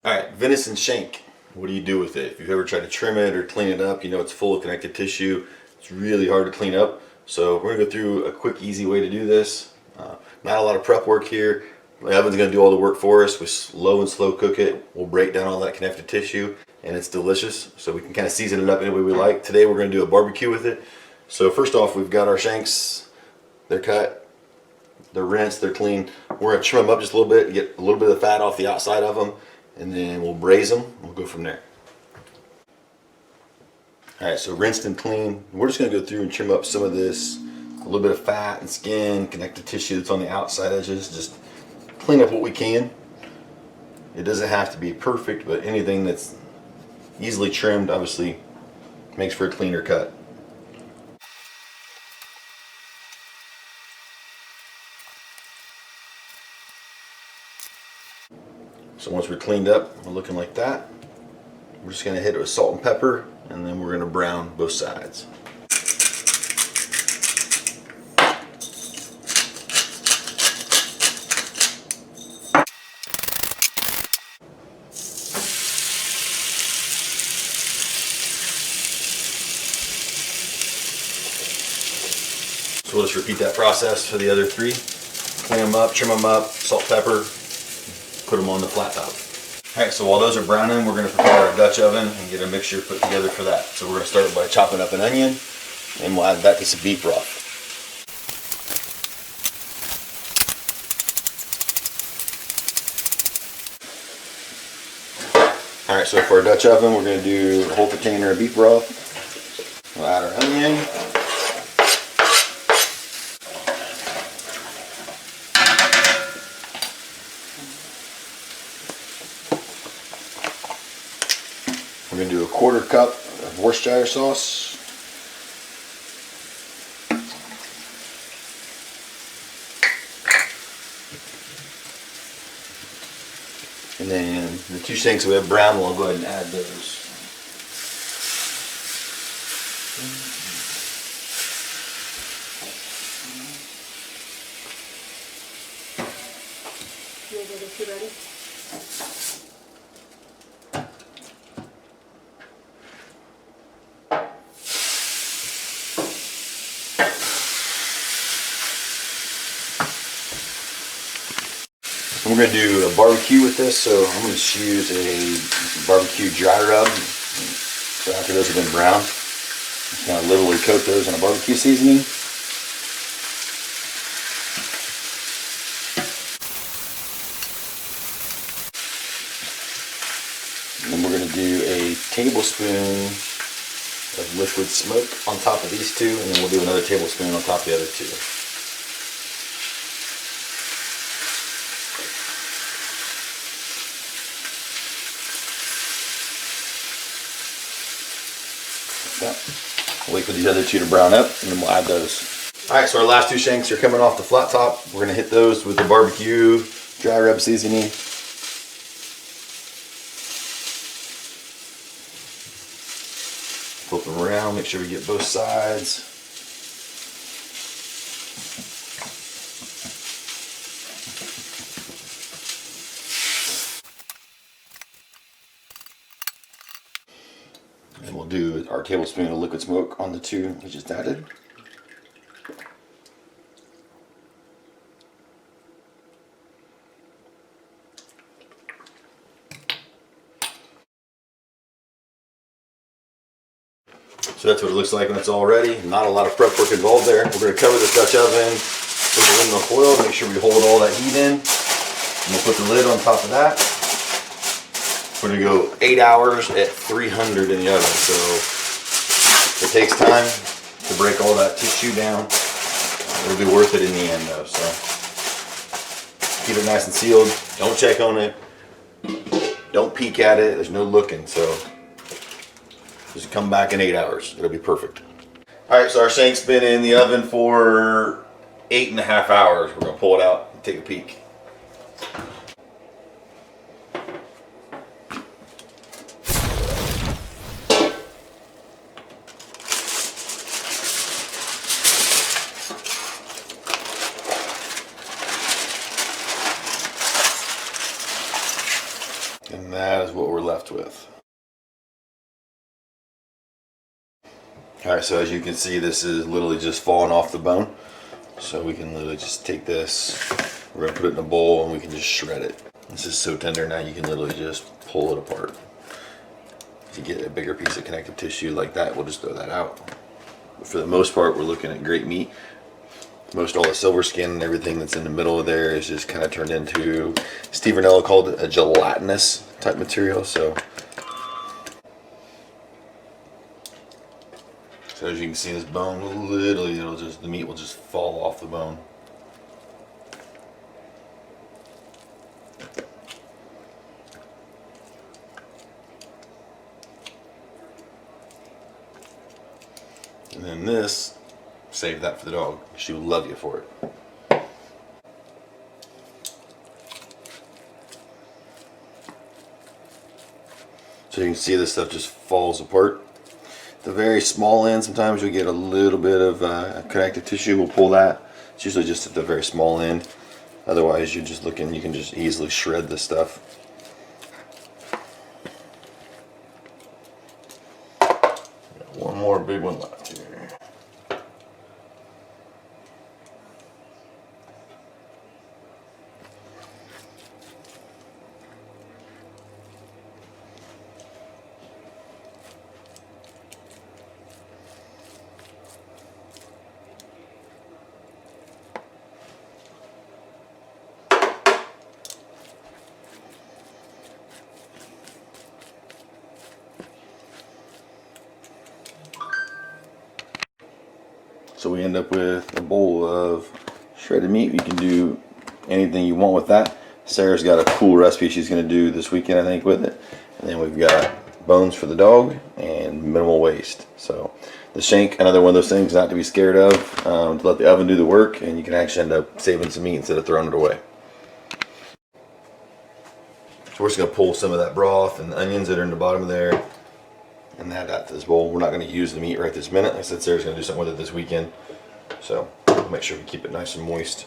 Alright, venison shank. What do you do with it? If you've ever tried to trim it or clean it up, you know it's full of connective tissue. It's really hard to clean up. So we're going to go through a quick, easy way to do this. Not a lot of prep work here. The oven's going to do all the work for us. We slow cook it. We'll break down all that connective tissue and it's delicious. So we can kind of season it up any way we like. Today we're going to do a barbecue with it. So first off, we've got our shanks. They're cut, they're rinsed, they're clean. We're going to trim them up just a little bit, get a little bit of the fat off the outside of them, and then we'll braise them. We'll go from there. Alright, so rinsed and clean. We're just going to go through and trim up some of this, a little bit of fat and skin, connective tissue that's on the outside edges. Just clean up what we can. It doesn't have to be perfect, but anything that's easily trimmed obviously makes for a cleaner cut. So once we're cleaned up, we're looking like that. We're just going to hit it with salt and pepper, and then we're going to brown both sides. So we'll just repeat that process for the other three. Clean them up, trim them up, salt, pepper, put them on the flat top. Alright, so while those are browning, we're going to prepare our Dutch oven and get a mixture put together for that. So we're going to start by chopping up an onion, and we'll add that to some beef broth. Alright, so for our Dutch oven, we're going to do a whole container of beef broth. We'll add our onion. We're going to do a 1/4 cup of Worcestershire sauce. And then the 2 shanks we have brown, we'll go ahead and add those. You ready? We're going to do a barbecue with this, so I'm going to use a barbecue dry rub. So after those have been browned, just kind of literally coat those in a barbecue seasoning. And then we're going to do a tablespoon of liquid smoke on top of these two, and then we'll do another tablespoon on top of the other two. We'll wait for these other two to brown up, and then we'll add those. Alright, so our last 2 shanks are coming off the flat top. We're going to hit those with the barbecue dry rub seasoning. Flip them around, make sure we get both sides. And we'll do our tablespoon of liquid smoke on the 2 we just added. So that's what it looks like when it's all ready. Not a lot of prep work involved there. We're going to cover this Dutch oven with aluminum foil, make sure we hold all that heat in. And we'll put the lid on top of that. We're going to go 8 hours at 300 in the oven. So it takes time to break all that tissue down. It'll be worth it in the end though. So keep it nice and sealed. Don't check on it. Don't peek at it. There's no looking. So just come back in 8 hours. It'll be perfect. Alright, so our shank's been in the oven for 8.5 hours. We're gonna pull it out and take a peek. And that is what we're left with. Alright, so as you can see, this is literally just falling off the bone. So we can literally just take this, we're going to put it in a bowl and we can just shred it. This is so tender now you can literally just pull it apart. If you get a bigger piece of connective tissue like that, we'll just throw that out. But for the most part, we're looking at great meat. Most all the silver skin and everything that's in the middle of there is just kind of turned into, Steve Ranella called it a gelatinous type material. So as you can see, this bone literally, the meat will just fall off the bone. And then this, save that for the dog. She will love you for it. So you can see this stuff just falls apart. The very small end, sometimes you'll get a little bit of connective tissue. We'll pull that. It's usually just at the very small end. Otherwise, you're just looking, you can just easily shred this stuff. Got one more big one left here. So we end up with a bowl of shredded meat. You can do anything you want with that. Sarah's got a cool recipe she's going to do this weekend, I think, with it. And then we've got bones for the dog and minimal waste. So the shank, another one of those things not to be scared of, to let the oven do the work, and you can actually end up saving some meat instead of throwing it away. So we're just going to pull some of that broth and the onions that are in the bottom of there and add that to this bowl. We're not going to use the meat right this minute. Like I said, Sarah's going to do something with it this weekend. So we'll make sure we keep it nice and moist.